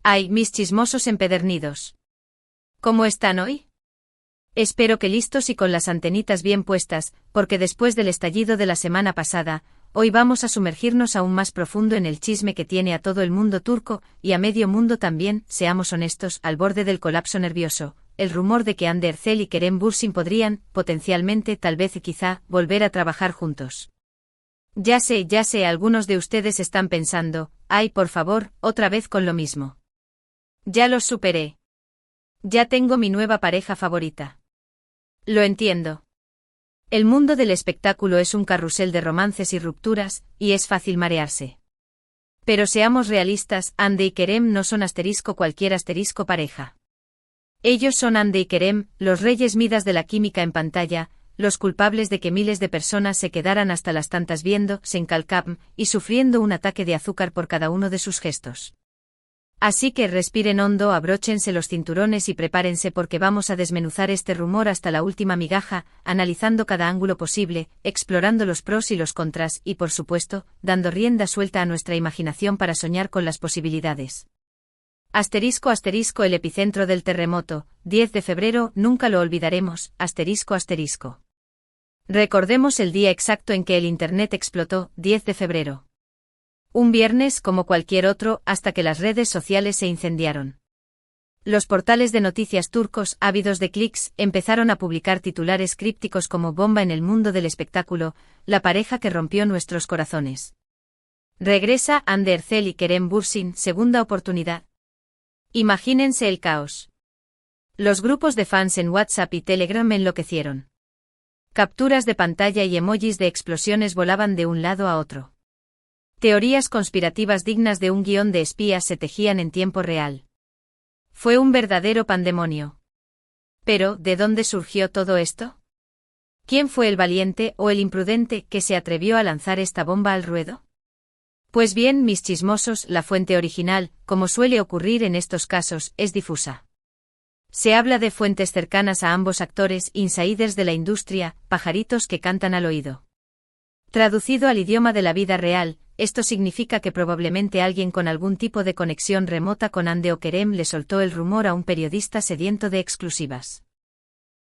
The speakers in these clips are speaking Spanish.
Ay, mis chismosos empedernidos. ¿Cómo están hoy? Espero que listos y con las antenitas bien puestas, porque después del estallido de la semana pasada, hoy vamos a sumergirnos aún más profundo en el chisme que tiene a todo el mundo turco, y a medio mundo también, seamos honestos, al borde del colapso nervioso, el rumor de que Hande Erçel y Kerem Bürsin podrían, potencialmente, tal vez y quizá, volver a trabajar juntos. Ya sé, algunos de ustedes están pensando, ay, por favor, otra vez con lo mismo. Ya los superé. Ya tengo mi nueva pareja favorita. Lo entiendo. El mundo del espectáculo es un carrusel de romances y rupturas, y es fácil marearse. Pero seamos realistas, Hande y Kerem no son cualquier pareja. Ellos son Hande y Kerem, los reyes Midas de la química en pantalla, los culpables de que miles de personas se quedaran hasta las tantas viendo Senkalkam y sufriendo un ataque de azúcar por cada uno de sus gestos. Así que respiren hondo, abróchense los cinturones y prepárense porque vamos a desmenuzar este rumor hasta la última migaja, analizando cada ángulo posible, explorando los pros y los contras y, por supuesto, dando rienda suelta a nuestra imaginación para soñar con las posibilidades. *** El epicentro del terremoto, 10 de febrero, nunca lo olvidaremos, ***. Recordemos el día exacto en que el Internet explotó, 10 de febrero. Un viernes como cualquier otro, hasta que las redes sociales se incendiaron. Los portales de noticias turcos, ávidos de clics, empezaron a publicar titulares crípticos como bomba en el mundo del espectáculo, la pareja que rompió nuestros corazones. Regresa Hande Erçel y Kerem Bürsin, segunda oportunidad. Imagínense el caos. Los grupos de fans en WhatsApp y Telegram enloquecieron. Capturas de pantalla y emojis de explosiones volaban de un lado a otro. Teorías conspirativas dignas de un guión de espías se tejían en tiempo real. Fue un verdadero pandemonio. Pero, ¿de dónde surgió todo esto? ¿Quién fue el valiente o el imprudente que se atrevió a lanzar esta bomba al ruedo? Pues bien, mis chismosos, la fuente original, como suele ocurrir en estos casos, es difusa. Se habla de fuentes cercanas a ambos actores, insiders de la industria, pajaritos que cantan al oído. Traducido al idioma de la vida real, esto significa que probablemente alguien con algún tipo de conexión remota con Hande o Kerem le soltó el rumor a un periodista sediento de exclusivas.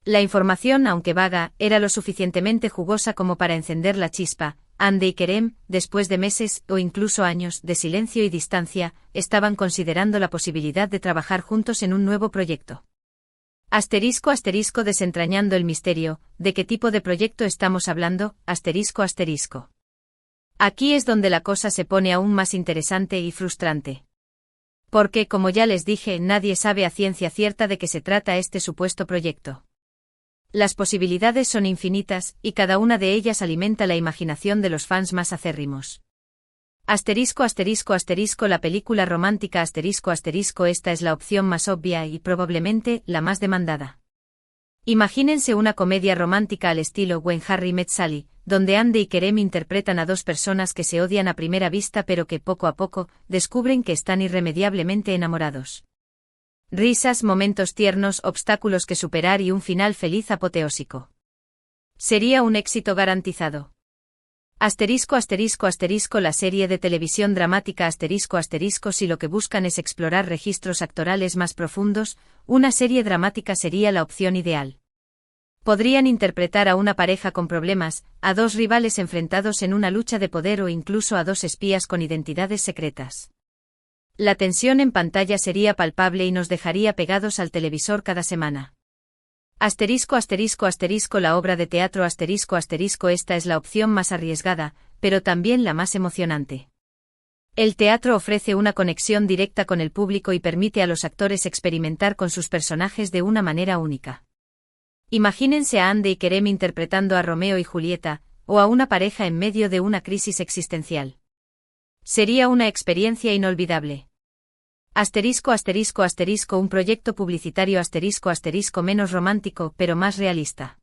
La información, aunque vaga, era lo suficientemente jugosa como para encender la chispa. Hande y Kerem, después de meses, o incluso años, de silencio y distancia, estaban considerando la posibilidad de trabajar juntos en un nuevo proyecto. *** Desentrañando el misterio, ¿de qué tipo de proyecto estamos hablando? ***. Aquí es donde la cosa se pone aún más interesante y frustrante. Porque, como ya les dije, nadie sabe a ciencia cierta de qué se trata este supuesto proyecto. Las posibilidades son infinitas, y cada una de ellas alimenta la imaginación de los fans más acérrimos. La película romántica esta es la opción más obvia y probablemente la más demandada. Imagínense una comedia romántica al estilo When Harry Met Sally, donde Hande y Kerem interpretan a dos personas que se odian a primera vista pero que poco a poco descubren que están irremediablemente enamorados. Risas, momentos tiernos, obstáculos que superar y un final feliz apoteósico. Sería un éxito garantizado. La serie de televisión dramática si lo que buscan es explorar registros actorales más profundos, una serie dramática sería la opción ideal. Podrían interpretar a una pareja con problemas, a dos rivales enfrentados en una lucha de poder o incluso a dos espías con identidades secretas. La tensión en pantalla sería palpable y nos dejaría pegados al televisor cada semana. La obra de teatro esta es la opción más arriesgada, pero también la más emocionante. El teatro ofrece una conexión directa con el público y permite a los actores experimentar con sus personajes de una manera única. Imagínense a Hande y Kerem interpretando a Romeo y Julieta, o a una pareja en medio de una crisis existencial. Sería una experiencia inolvidable. Un proyecto publicitario menos romántico pero más realista.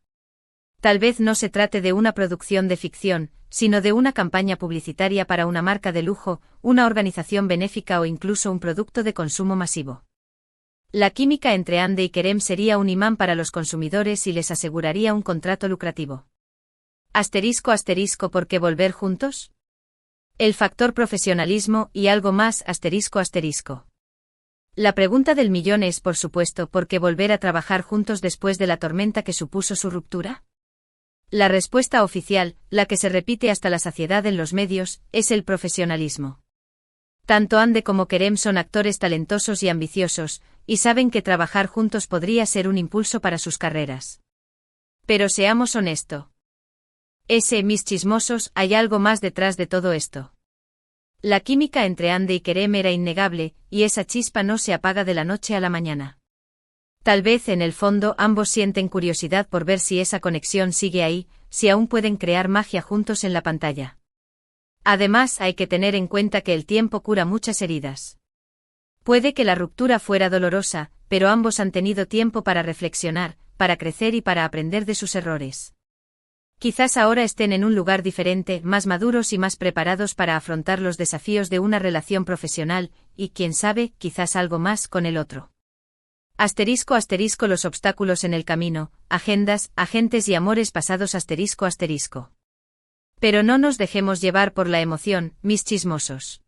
Tal vez no se trate de una producción de ficción, sino de una campaña publicitaria para una marca de lujo, una organización benéfica o incluso un producto de consumo masivo. La química entre Hande y Kerem sería un imán para los consumidores y les aseguraría un contrato lucrativo. ¿Por qué volver juntos? El factor profesionalismo y algo más ***. La pregunta del millón es, por supuesto, ¿por qué volver a trabajar juntos después de la tormenta que supuso su ruptura? La respuesta oficial, la que se repite hasta la saciedad en los medios, es el profesionalismo. Tanto Ande como Kerem son actores talentosos y ambiciosos, y saben que trabajar juntos podría ser un impulso para sus carreras. Pero seamos honestos. Mis chismosos, hay algo más detrás de todo esto. La química entre Ande y Kerem era innegable, y esa chispa no se apaga de la noche a la mañana. Tal vez en el fondo ambos sienten curiosidad por ver si esa conexión sigue ahí, si aún pueden crear magia juntos en la pantalla. Además, hay que tener en cuenta que el tiempo cura muchas heridas. Puede que la ruptura fuera dolorosa, pero ambos han tenido tiempo para reflexionar, para crecer y para aprender de sus errores. Quizás ahora estén en un lugar diferente, más maduros y más preparados para afrontar los desafíos de una relación profesional, y quién sabe, quizás algo más con el otro. *** Los obstáculos en el camino, agendas, agentes y amores pasados ***. Pero no nos dejemos llevar por la emoción, mis chismosos.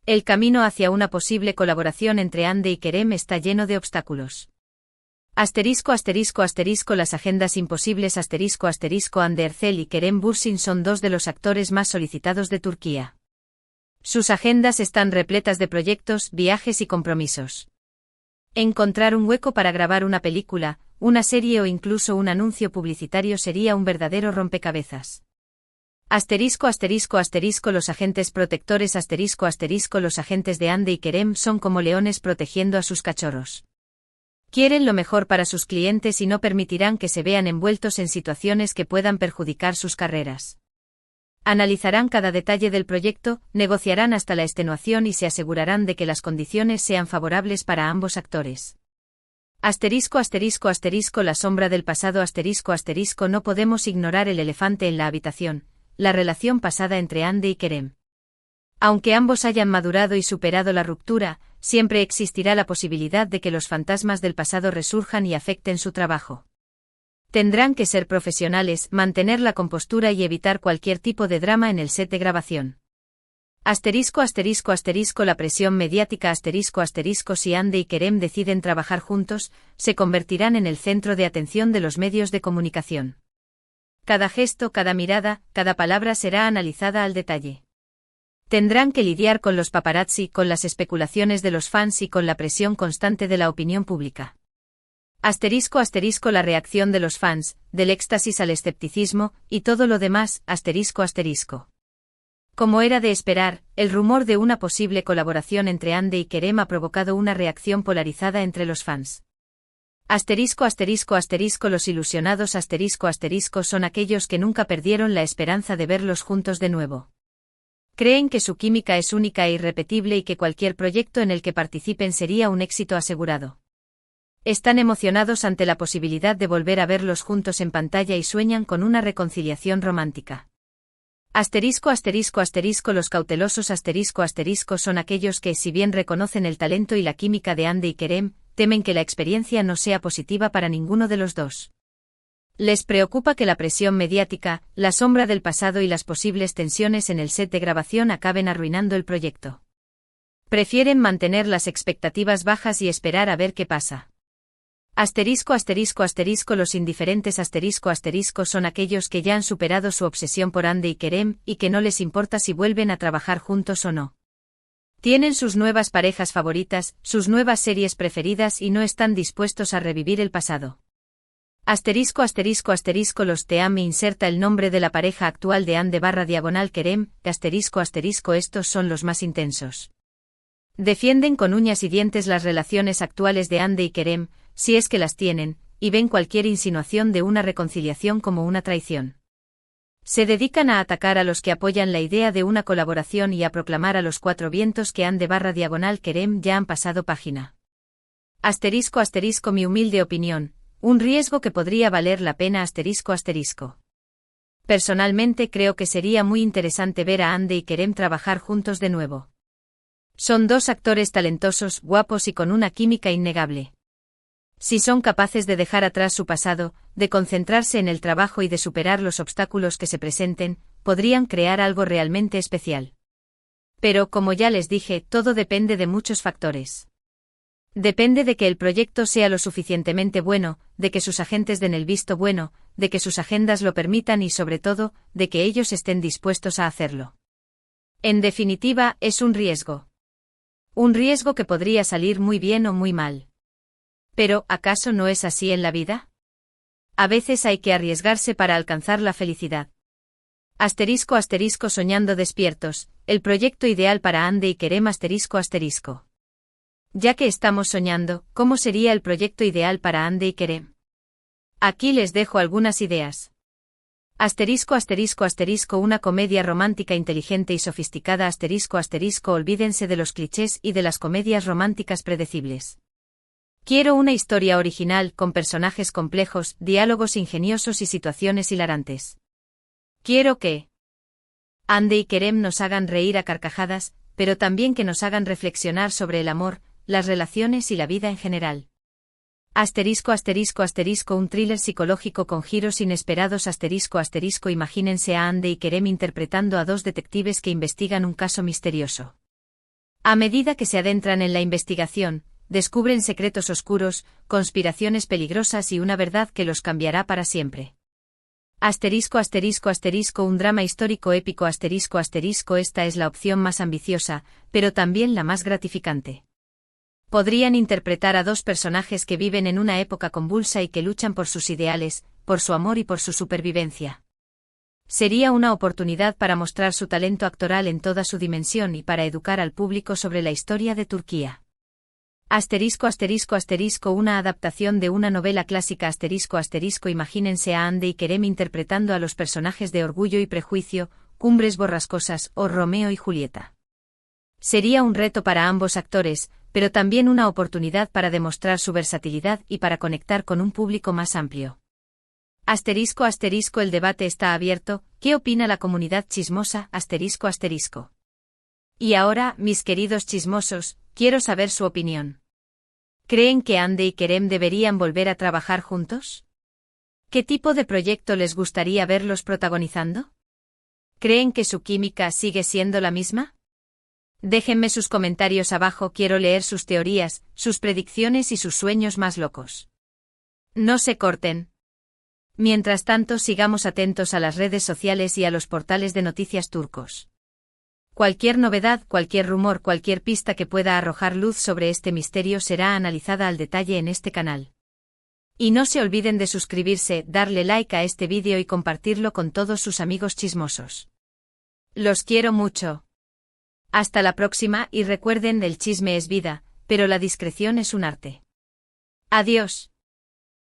El camino hacia una posible colaboración entre Ande y Kerem está lleno de obstáculos. Las agendas imposibles Ande Ercel y Kerem Bürsin son dos de los actores más solicitados de Turquía. Sus agendas están repletas de proyectos, viajes y compromisos. Encontrar un hueco para grabar una película, una serie o incluso un anuncio publicitario sería un verdadero rompecabezas. Los agentes protectores Los agentes de Ande y Kerem son como leones protegiendo a sus cachorros. Quieren lo mejor para sus clientes y no permitirán que se vean envueltos en situaciones que puedan perjudicar sus carreras. Analizarán cada detalle del proyecto, negociarán hasta la extenuación y se asegurarán de que las condiciones sean favorables para ambos actores. La sombra del pasado no podemos ignorar el elefante en la habitación, la relación pasada entre Ande y Kerem. Aunque ambos hayan madurado y superado la ruptura, siempre existirá la posibilidad de que los fantasmas del pasado resurjan y afecten su trabajo. Tendrán que ser profesionales, mantener la compostura y evitar cualquier tipo de drama en el set de grabación. La presión mediática Si Ande y Kerem deciden trabajar juntos, se convertirán en el centro de atención de los medios de comunicación. Cada gesto, cada mirada, cada palabra será analizada al detalle. Tendrán que lidiar con los paparazzi, con las especulaciones de los fans y con la presión constante de la opinión pública. La reacción de los fans, del éxtasis al escepticismo, y todo lo demás, Como era de esperar, el rumor de una posible colaboración entre Ande y Kerem ha provocado una reacción polarizada entre los fans. Los ilusionados son aquellos que nunca perdieron la esperanza de verlos juntos de nuevo. Creen que su química es única e irrepetible y que cualquier proyecto en el que participen sería un éxito asegurado. Están emocionados ante la posibilidad de volver a verlos juntos en pantalla y sueñan con una reconciliación romántica. Los cautelosos son aquellos que, si bien reconocen el talento y la química de Ande y Kerem, temen que la experiencia no sea positiva para ninguno de los dos. Les preocupa que la presión mediática, la sombra del pasado y las posibles tensiones en el set de grabación acaben arruinando el proyecto. Prefieren mantener las expectativas bajas y esperar a ver qué pasa. Los indiferentes son aquellos que ya han superado su obsesión por Ande y Kerem y que no les importa si vuelven a trabajar juntos o no. Tienen sus nuevas parejas favoritas, sus nuevas series preferidas y no están dispuestos a revivir el pasado. Los Team inserta el nombre de la pareja actual de Ande/Kerem, estos son los más intensos. Defienden con uñas y dientes las relaciones actuales de Ande y Kerem, si es que las tienen, y ven cualquier insinuación de una reconciliación como una traición. Se dedican a atacar a los que apoyan la idea de una colaboración y a proclamar a los cuatro vientos que Ande/Kerem ya han pasado página. Mi humilde opinión, un riesgo que podría valer la pena Personalmente creo que sería muy interesante ver a Ande y Kerem trabajar juntos de nuevo. Son dos actores talentosos, guapos y con una química innegable. Si son capaces de dejar atrás su pasado, de concentrarse en el trabajo y de superar los obstáculos que se presenten, podrían crear algo realmente especial. Pero, como ya les dije, todo depende de muchos factores. Depende de que el proyecto sea lo suficientemente bueno, de que sus agentes den el visto bueno, de que sus agendas lo permitan y sobre todo, de que ellos estén dispuestos a hacerlo. En definitiva, es un riesgo. Un riesgo que podría salir muy bien o muy mal. Pero, ¿acaso no es así en la vida? A veces hay que arriesgarse para alcanzar la felicidad. *** soñando despiertos, el proyecto ideal para Ande y Kerem ***. Ya que estamos soñando, ¿cómo sería el proyecto ideal para Ande y Kerem? Aquí les dejo algunas ideas. Una comedia romántica inteligente y sofisticada olvídense de los clichés y de las comedias románticas predecibles. Quiero una historia original con personajes complejos, diálogos ingeniosos y situaciones hilarantes. Quiero que Ande y Kerem nos hagan reír a carcajadas, pero también que nos hagan reflexionar sobre el amor, las relaciones y la vida en general. Un thriller psicológico con giros inesperados imagínense a Ande y Kerem interpretando a dos detectives que investigan un caso misterioso. A medida que se adentran en la investigación, descubren secretos oscuros, conspiraciones peligrosas y una verdad que los cambiará para siempre. Un drama histórico épico esta es la opción más ambiciosa, pero también la más gratificante. Podrían interpretar a dos personajes que viven en una época convulsa y que luchan por sus ideales, por su amor y por su supervivencia. Sería una oportunidad para mostrar su talento actoral en toda su dimensión y para educar al público sobre la historia de Turquía. Una adaptación de una novela clásica imagínense a Ande y Kerem interpretando a los personajes de Orgullo y Prejuicio, Cumbres Borrascosas o Romeo y Julieta. Sería un reto para ambos actores, pero también una oportunidad para demostrar su versatilidad y para conectar con un público más amplio. El debate está abierto, ¿qué opina la comunidad chismosa? Y ahora, mis queridos chismosos, quiero saber su opinión. ¿Creen que Ande y Kerem deberían volver a trabajar juntos? ¿Qué tipo de proyecto les gustaría verlos protagonizando? ¿Creen que su química sigue siendo la misma? Déjenme sus comentarios abajo, quiero leer sus teorías, sus predicciones y sus sueños más locos. No se corten. Mientras tanto, sigamos atentos a las redes sociales y a los portales de noticias turcos. Cualquier novedad, cualquier rumor, cualquier pista que pueda arrojar luz sobre este misterio será analizada al detalle en este canal. Y no se olviden de suscribirse, darle like a este vídeo y compartirlo con todos sus amigos chismosos. Los quiero mucho. Hasta la próxima y recuerden, el chisme es vida, pero la discreción es un arte. Adiós.